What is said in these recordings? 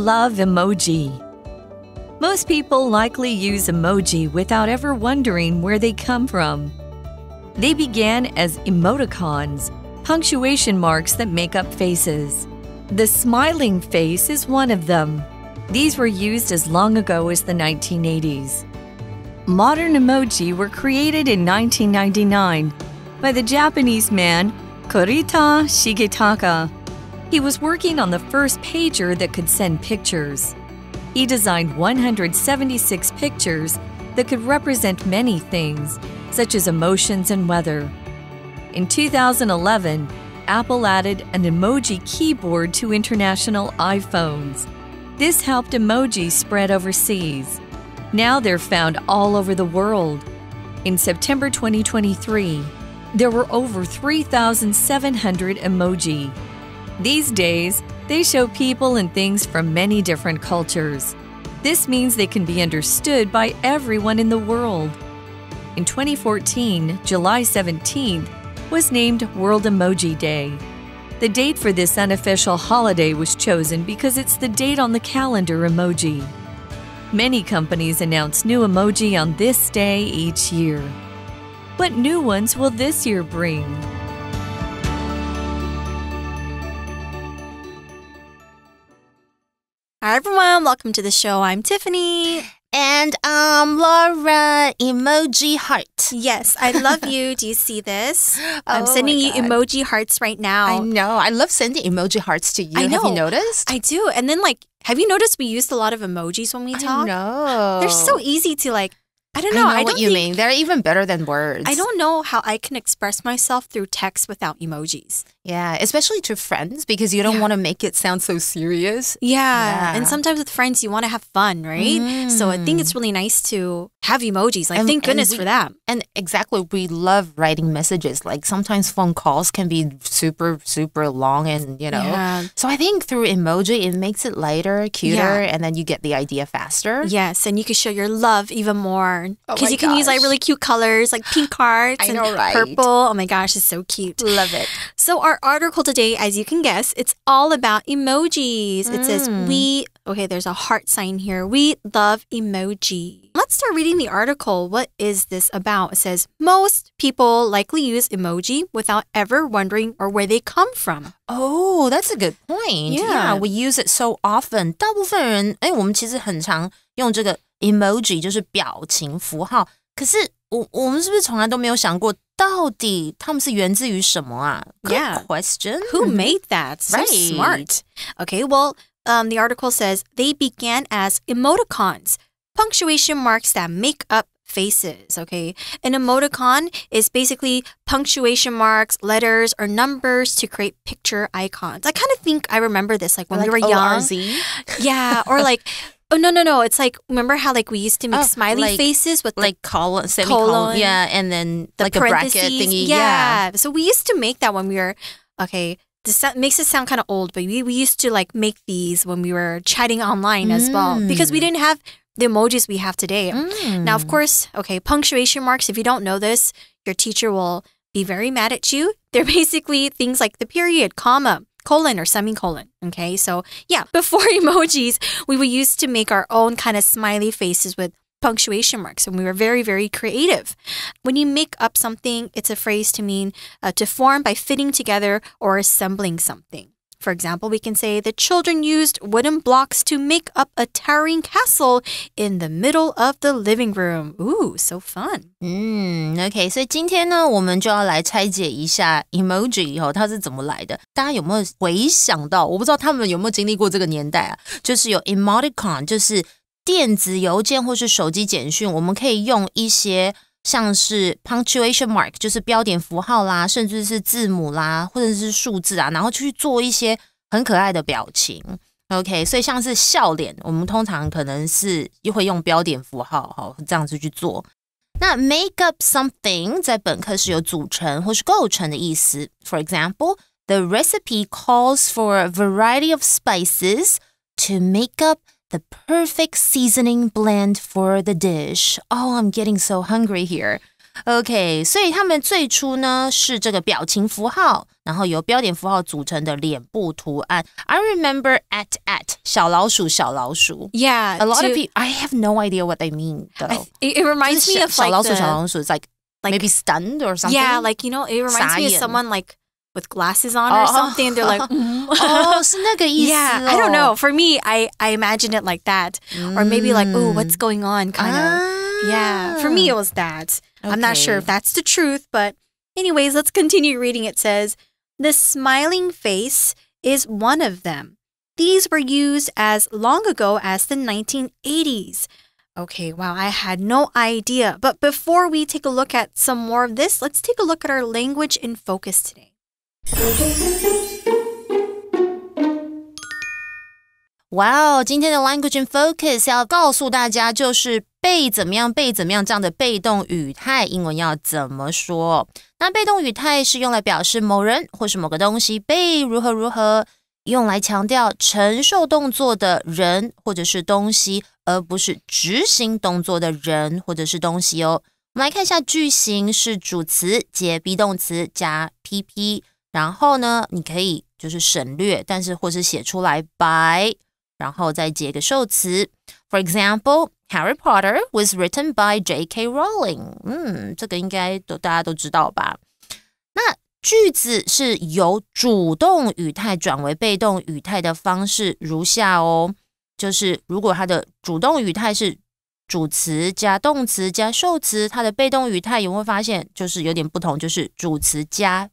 love emoji. Most people likely use emoji without ever wondering where they come from. They began as emoticons, punctuation marks that make up faces. The smiling face is one of them. These were used as long ago as the 1980s. Modern emoji were created in 1999 by the Japanese man Kurita Shigetaka. He was working on the first pager that could send pictures. He designed 176 pictures that could represent many things, such as emotions and weather. In 2011, Apple added an emoji keyboard to international iPhones. This helped emojis spread overseas. Now they're found all over the world. In September 2023, there were over 3,700 emoji. These days, they show people and things from many different cultures. This means they can be understood by everyone in the world. In 2014, July 17th was named World Emoji Day. The date for this unofficial holiday was chosen because it's the date on the calendar emoji. Many companies announce new emoji on this day each year. What new ones will this year bring? Hi everyone, welcome to the show. I'm Tiffany. And Laura, emoji heart. Yes, I love you. Do you see this? I'm sending you emoji hearts right now. I know. I love sending emoji hearts to you. I know. Have you noticed? I do. And then have you noticed we used a lot of emojis when we talk? I know. They're so easy to I don't know. I know what you mean. They're even better than words. I don't know how I can express myself through text without emojis. Yeah, especially to friends because you don't want to make it sound so serious. Yeah. And sometimes with friends, you want to have fun, right? So I think it's really nice to have emojis. Thank goodness for that. And exactly, we love writing messages. Sometimes phone calls can be super, super long and, Yeah. So I think through emoji, it makes it lighter, cuter, and then you get the idea faster. Yes, and you can show your love even more. Because you can use gosh. really cute colors like pink hearts I and know, right? purple. Oh my gosh, it's so cute. Love it. So our article today, as you can guess, it's all about emojis. It says there's a heart sign here. We love emoji. Let's start reading the article. What is this about? It says, most people likely use emoji without ever wondering where they come from. Oh, that's a good point. Yeah. We use it so often. 大部分人，我们其实很常用这个 emoji， 就是表情符号。可是我们是不是从来都没有想过，到底他们是源自于什么啊？ Yeah. Good question. Who made that? So smart. Okay, well, the article says they began as emoticons, punctuation marks that make up faces. Okay, an emoticon is basically punctuation marks, letters, or numbers to create picture icons. I kind of think I remember this when we were young. ORZ? Yeah, or oh, no. It's remember how we used to make smiley faces with colon, semicolon, yeah, and then the a bracket thingy. Yeah. So we used to make that when we were, this makes it sound kind of old, but we used to make these when we were chatting online as well because we didn't have the emojis we have today. Now, of course, punctuation marks, if you don't know this, your teacher will be very mad at you. They're basically things like the period, comma, colon or semicolon. Okay, so yeah, before emojis, we used to make our own kind of smiley faces with punctuation marks, and we were very, very creative. When you make up something, it's a phrase to mean to form by fitting together or assembling something. For example, we can say the children used wooden blocks to make up a towering castle in the middle of the living room. Ooh, so fun. OK， 所以今天呢，我们就要来拆解一下 emoji 它是怎么来的。大家有没有回想到？我不知道他们有没有经历过这个年代啊？就是有 emoticon， 就是电子邮件或是手机简讯，我们可以用一些像是 punctuation mark， 就是标点符号啦，甚至是字母啦，或者是数字啊，然后去做一些很可爱的表情。OK， 所以像是笑脸，我们通常可能是会用标点符号这样子去做。那 make up something 在本课是有组成或是构成的意思。For example, the recipe calls for a variety of spices to make up the perfect seasoning blend for the dish. Oh, I'm getting so hungry here. OK, 所以他们最初呢是这个表情符号，然后由标点符号组成的脸部图案。I remember at 小老鼠小老鼠。Yeah. A lot of people, I have no idea what they mean though. It reminds me of 小 like 老鼠小老鼠 it's like maybe stunned or something. Yeah, like it reminds me of someone like with glasses on or something. They're like, 是那个意思 Yeah, I don't know. For me, I imagine it like that. Or maybe like, oh, what's going on kind of. Yeah, for me it was that. Okay. I'm not sure if that's the truth, but anyways, let's continue reading. It says, the smiling face is one of them. These were used as long ago as the 1980s. Okay, wow, I had no idea. But before we take a look at some more of this, let's take a look at our language in focus today. Wow, 今天的 Language in Focus 要告诉大家就是被怎么样这样的被动语态英文要怎么说。那被动语态是用来表示某人或是某个东西被如何如何，用来强调承受动作的人或者是东西，而不是执行动作的人或者是东西哦。我们来看一下句型，是主词接 be 动词加 PP， 然后呢你可以就是省略，但是或是写出来 by， 然后再接个受词。 For example, Harry Potter was written by J.K. Rowling. 这个应该大家都知道吧。那句子是由主动语态转为被动语态的方式如下哦，就是如果它的主动语态是主词加动词加受词，它的被动语态有没有发现就是有点不同，就是主词加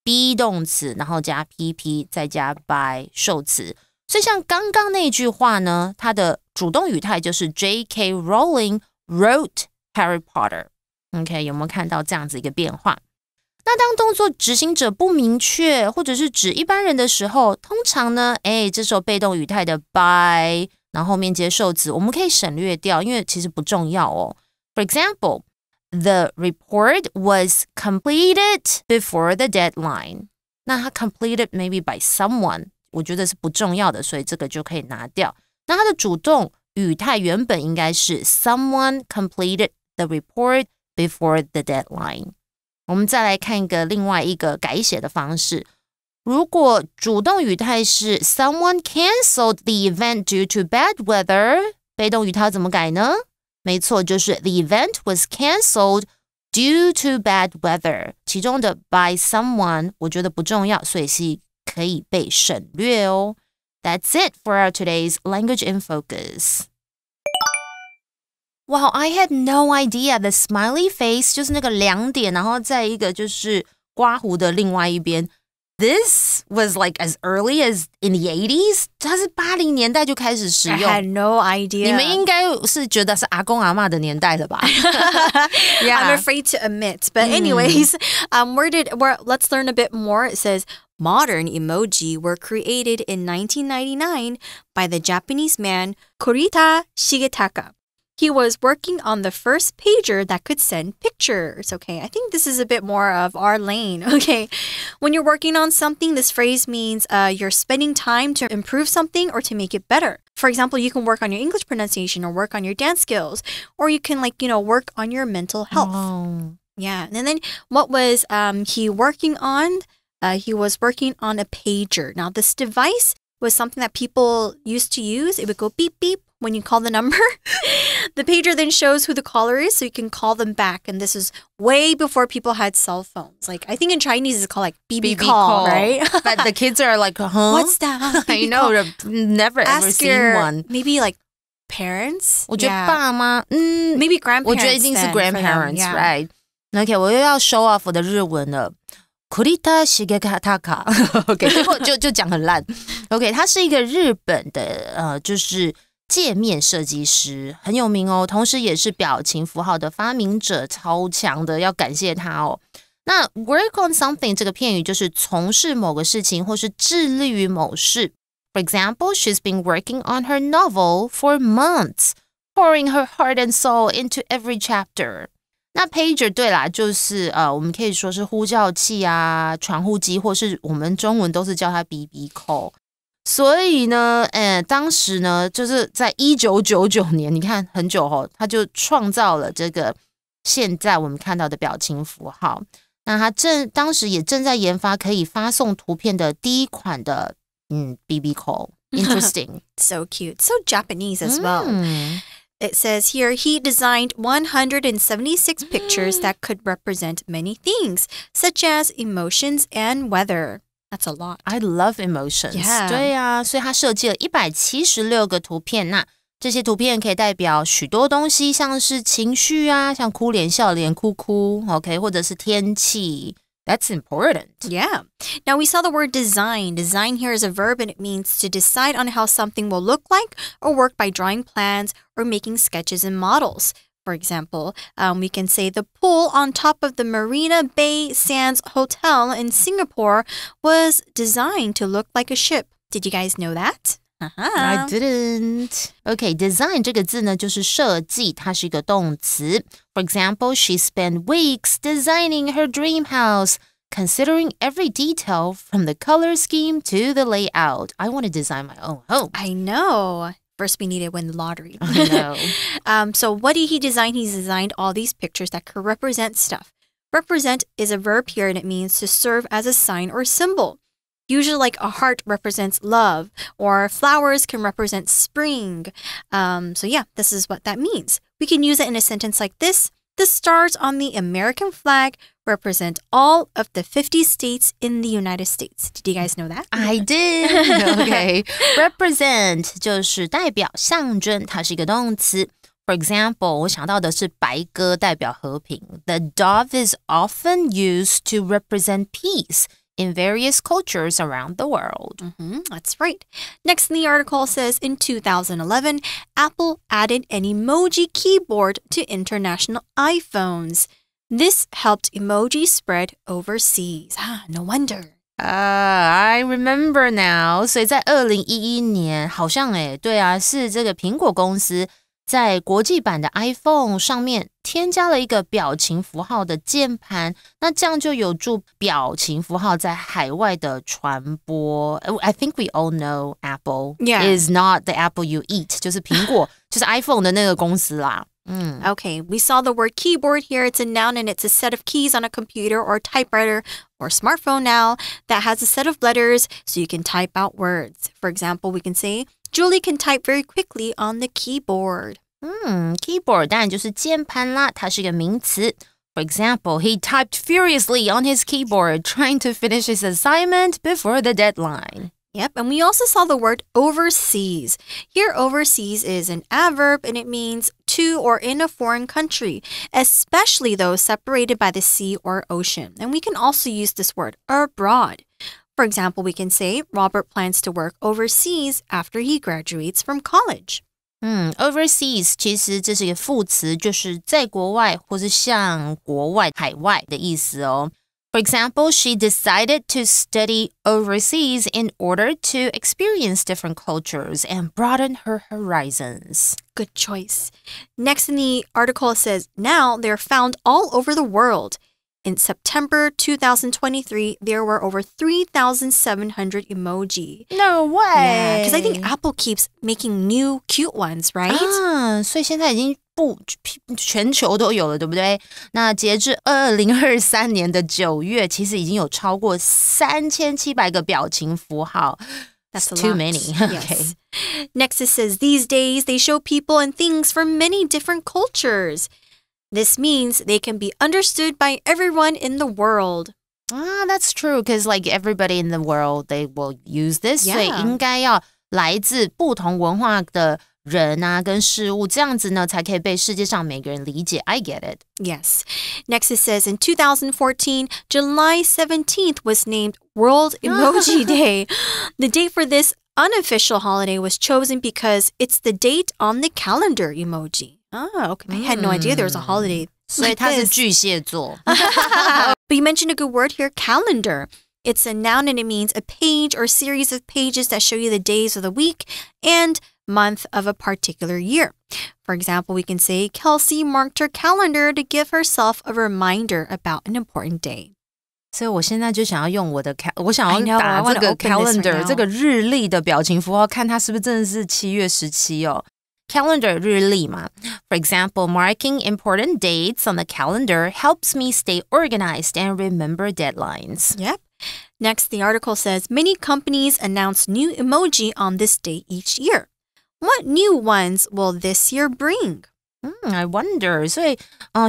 be 动词，然后加 PP 再加 by 受词。所以像刚刚那句话呢，它的主动语态就是 J.K. Rowling wrote Harry Potter。 OK， 有没有看到这样子一个变化？那当动作执行者不明确或者是指一般人的时候，通常呢这时候被动语态的 by 然后后面接受词我们可以省略掉，因为其实不重要哦。 For example, the report was completed before the deadline. 那它 completed maybe by someone， 我觉得是不重要的，所以这个就可以拿掉。那它的主动语态原本应该是 someone completed the report before the deadline。我们再来看另外一个改写的方式，如果主动语态是 someone canceled the event due to bad weather， 被动语态怎么改呢？没错，就是 the event was canceled due to bad weather， 其中的 by someone 我觉得不重要，所以是可以被省略哦。 That's it for our today's Language in Focus. Wow, I had no idea the smiley face 就是那个两点，然后再一个就是刮胡的另外一边。This was like as early as in the 80s? 它是80年代就开始使用。I had no idea. 你们应该是觉得是阿公阿嬷的年代了吧？ Yeah. I'm afraid to admit. But anyways, let's learn a bit more. It says, modern emoji were created in 1999 by the Japanese man Kurita Shigetaka. He was working on the first pager that could send pictures. Okay, I think this is a bit more of our lane. Okay, when you're working on something, this phrase means you're spending time to improve something or to make it better. For example, you can work on your English pronunciation or work on your dance skills, or you can work on your mental health. Oh. Yeah, and then what was he working on? He was working on a pager. Now, this device was something that people used to use. It would go beep, beep when you call the number. The pager then shows who the caller is, so you can call them back. And this is way before people had cell phones. Like, I think in Chinese it's called like BB call, right? But the kids are like, huh? What's that? I know, I've never ever seen one. Maybe like parents? 我觉得爸妈 maybe grandparents. 我觉得一定是 grandparents, yeah. right? Okay, 我又要 show off 我的日文了。Kurita Shigetaka OK 就讲很烂 OK 他是一个日本的就是界面设计师，很有名哦，同时也是表情符号的发明者，超强的，要感谢他哦。那 work on something 这个片语就是从事某个事情或是致力于某事。 For example, she's been working on her novel for months, pouring her heart and soul into every chapter。那 pager 对啦，就是我们可以说是呼叫器啊、传呼机，或是我们中文都是叫它 BB call。所以呢，当时呢，就是在1999年，你看很久后，他就创造了这个现在我们看到的表情符号。那他当时也正在研发可以发送图片的第一款的BB call. Interesting. So cute. So Japanese as well. It says here, he designed 176 pictures that could represent many things, such as emotions and weather. That's a lot. I love emotions. Yeah. 对啊，所以他设计了176个图片，那这些图片可以代表许多东西，像是情绪啊，像哭脸、笑脸、哭哭 ，OK， 或者是天气。That's important. Yeah. Now we saw the word design. Design here is a verb and it means to decide on how something will look like or work by drawing plans or making sketches and models. For example, we can say the pool on top of the Marina Bay Sands Hotel in Singapore was designed to look like a ship. Did you guys know that? I didn't. Okay, design 这个字呢，就是设计，它是一个动词。For example, she spent weeks designing her dream house, considering every detail from the color scheme to the layout. I want to design my own home. I know. First, we need to win the lottery. I know. So what did he design? He's designed all these pictures that could represent stuff. Represent is a verb here, and it means to serve as a sign or symbol. Usually like a heart represents love, or flowers can represent spring. So yeah, this is what that means. We can use it in a sentence like this. The stars on the American flag represent all of the 50 states in the United States. Did you guys know that? I did. Okay. Represent 就是代表、象征，它是一个动词。For example, 我想到的是白鸽代表和平。The dove is often used to represent peace in various cultures around the world. That's right. Next in the article says, in 2011, Apple added an emoji keyboard to international iPhones. This helped emoji spread overseas. No wonder. I remember now. 所以在2011年，好像对啊，是这个苹果公司在国际版的 iPhone 上面添加了一个表情符号的键盘，那这样就有助表情符号在海外的传播。I think we all know Apple is not the apple you eat. 就是苹果，就是 iPhone 的那个公司啦。Okay, we saw the word keyboard here. It's a noun and it's a set of keys on a computer or typewriter or smartphone now that has a set of letters so you can type out words. For example, we can say, Julie can type very quickly on the keyboard. Keyboard 当然就是键盘啦，它是一个名词。For example, he typed furiously on his keyboard, trying to finish his assignment before the deadline. Yep, and we also saw the word overseas. Here, overseas is an adverb and it means to or in a foreign country, especially those separated by the sea or ocean. And we can also use this word abroad. For example, we can say Robert plans to work overseas after he graduates from college. Overseas 其实这是一个副词，就是在国外或是向国外、海外的意思哦。For example, she decided to study overseas in order to experience different cultures and broaden her horizons. Good choice. Next in the article it says, now they're found all over the world. In September 2023, there were over 3,700 emoji. No way! Yeah, because I think Apple keeps making new cute ones, right? 所以现在已经全球都有了，对不对？那截至2023年的9月，其实已经有超过3700个表情符号。That's too many. Yes. Next it says, these days they show people and things from many different cultures. This means they can be understood by everyone in the world. That's true, because like everybody in the world, they will use this. Yeah. 所以应该要来自不同文化的人啊跟事物，这样子呢才可以被世界上每个人理解。I get it. Yes. Next it says, in 2014, July 17th was named World Emoji Day. The date for this unofficial holiday was chosen because it's the date on the calendar emoji. Okay. I had no idea there was a holiday. 所以它是巨蟹座。But you mentioned a good word here, calendar. It's a noun and it means a page or series of pages that show you the days of the week and month of a particular year. For example, we can say Kelsey marked her calendar to give herself a reminder about an important day. 所以我现在就想要用我的我想要打这个 calendar 这个日历的表情符号，看它是不是真的是7月17哦。calendar 日历嘛 For example, marking important dates on the calendar helps me stay organized and remember deadlines. Yep. Next, the article says, many companies announce new emoji on this day each year. What new ones will this year bring? I wonder. 所以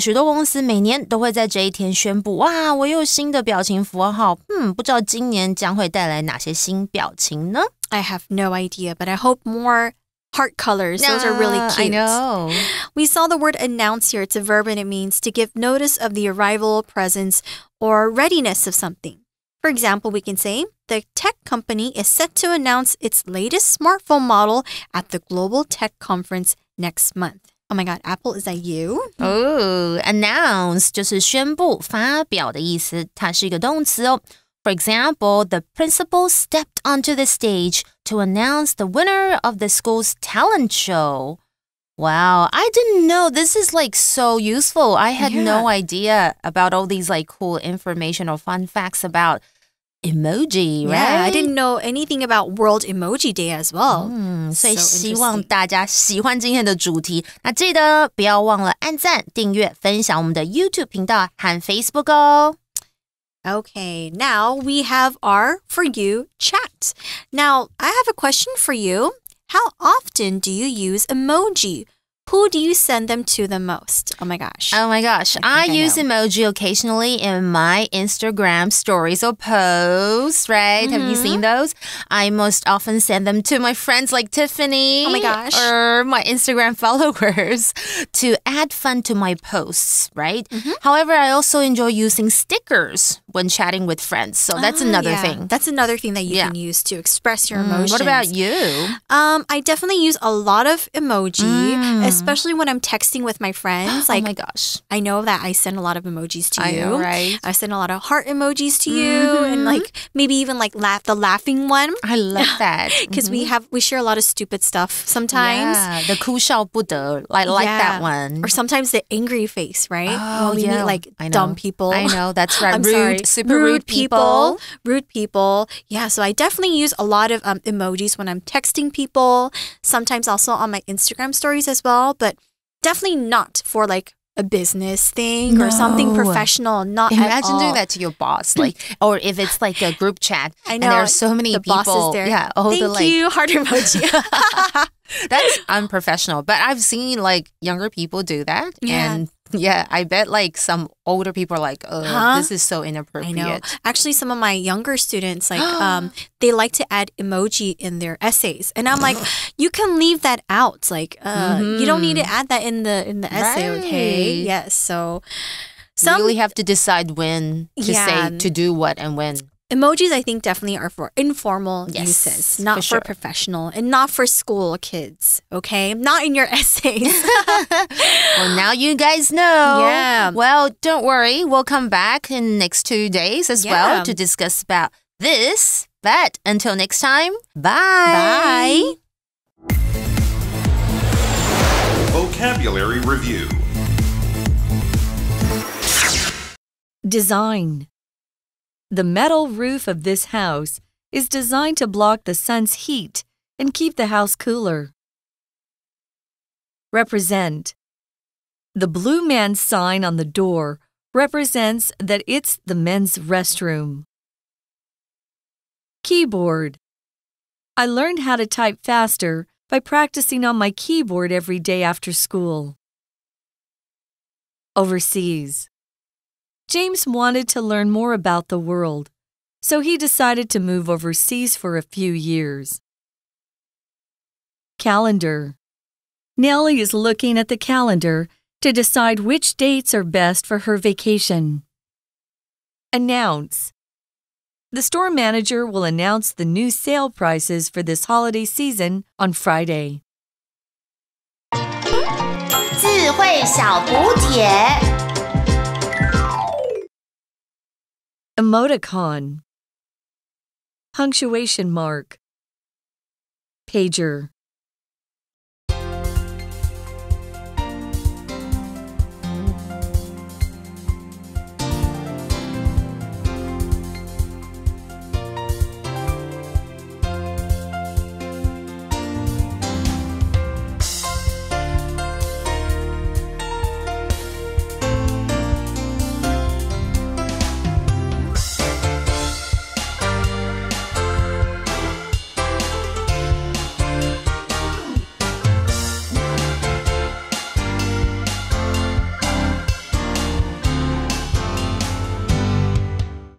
许多公司每年都会在这一天宣布，哇，我有新的表情符号。不知道今年将会带来哪些新表情呢？ I have no idea, but I hope more heart colors. Those are really cute. I know. We saw the word announce here. It's a verb and it means to give notice of the arrival, presence, or readiness of something. For example, we can say, the tech company is set to announce its latest smartphone model at the Global Tech Conference next month. Oh my God, Apple, is that you? Announce 就是宣布、发表的意思，它是一个动词哦。For example, the principal stepped onto the stage to announce the winner of the school's talent show. Wow, I didn't know this is like so useful. I had no idea about all these like cool information or fun facts about emoji, right? Yeah, I didn't know anything about World Emoji Day as well. 所以希望大家喜欢今天的主题。那记得不要忘了按赞、订阅、分享我们的 YouTube 频道和 Facebook 哦。Okay, now we have our For You chat. Now, I have a question for you. How often do you use emoji? Who do you send them to the most? Oh my gosh. I use emoji occasionally in my Instagram stories or posts, right? Have you seen those? I most often send them to my friends like Tiffany. Oh my gosh. Or my Instagram followers to add fun to my posts, right? However, I also enjoy using stickers when chatting with friends. So that's another thing. That's another thing that you can use to express your emotions. What about you? I definitely use a lot of emoji, especially when I'm texting with my friends. Like, oh my gosh. I know that I send a lot of emojis to you. I know, right? I send a lot of heart emojis to you and like maybe even like the laughing one. I love that. Because we share a lot of stupid stuff sometimes. Yeah, the 哭笑不得. I like that one. Or sometimes the angry face, right? Oh, we meet like dumb people. I know, that's right. I'm rude, sorry. super rude people. Rude people. Yeah, so I definitely use a lot of emojis when I'm texting people. Sometimes also on my Instagram stories as well. But definitely not for like a business thing or something professional. Not Imagine at all. doing that to your boss, like, or if it's like a group chat. I know. And there are so many the people. Boss is there. Yeah. Thank you. Heart emoji. That's unprofessional. But I've seen like younger people do that. Yeah. And yeah, I bet like some older people are like, this is so inappropriate. I know. Actually, some of my younger students, like, they like to add emoji in their essays. And I'm like, you can leave that out. Like, you don't need to add that in the essay, okay? Yes, so... You really have to decide when to say to do what and when. Emojis, I think, definitely are for informal uses, not for professional, and not for school kids, okay? Not in your essays. Well, now you guys know. Yeah. Well, don't worry. We'll come back in the next 2 days as well to discuss about this. But until next time, bye. Bye. Vocabulary Review. Design. The metal roof of this house is designed to block the sun's heat and keep the house cooler. Represent. The blue man sign on the door represents that it's the men's restroom. Keyboard. I learned how to type faster by practicing on my keyboard every day after school. Overseas. James wanted to learn more about the world, so he decided to move overseas for a few years. Calendar. Nellie is looking at the calendar to decide which dates are best for her vacation. Announce. The store manager will announce the new sale prices for this holiday season on Friday. 智慧小补帖。Emoticon. Punctuation mark. Pager.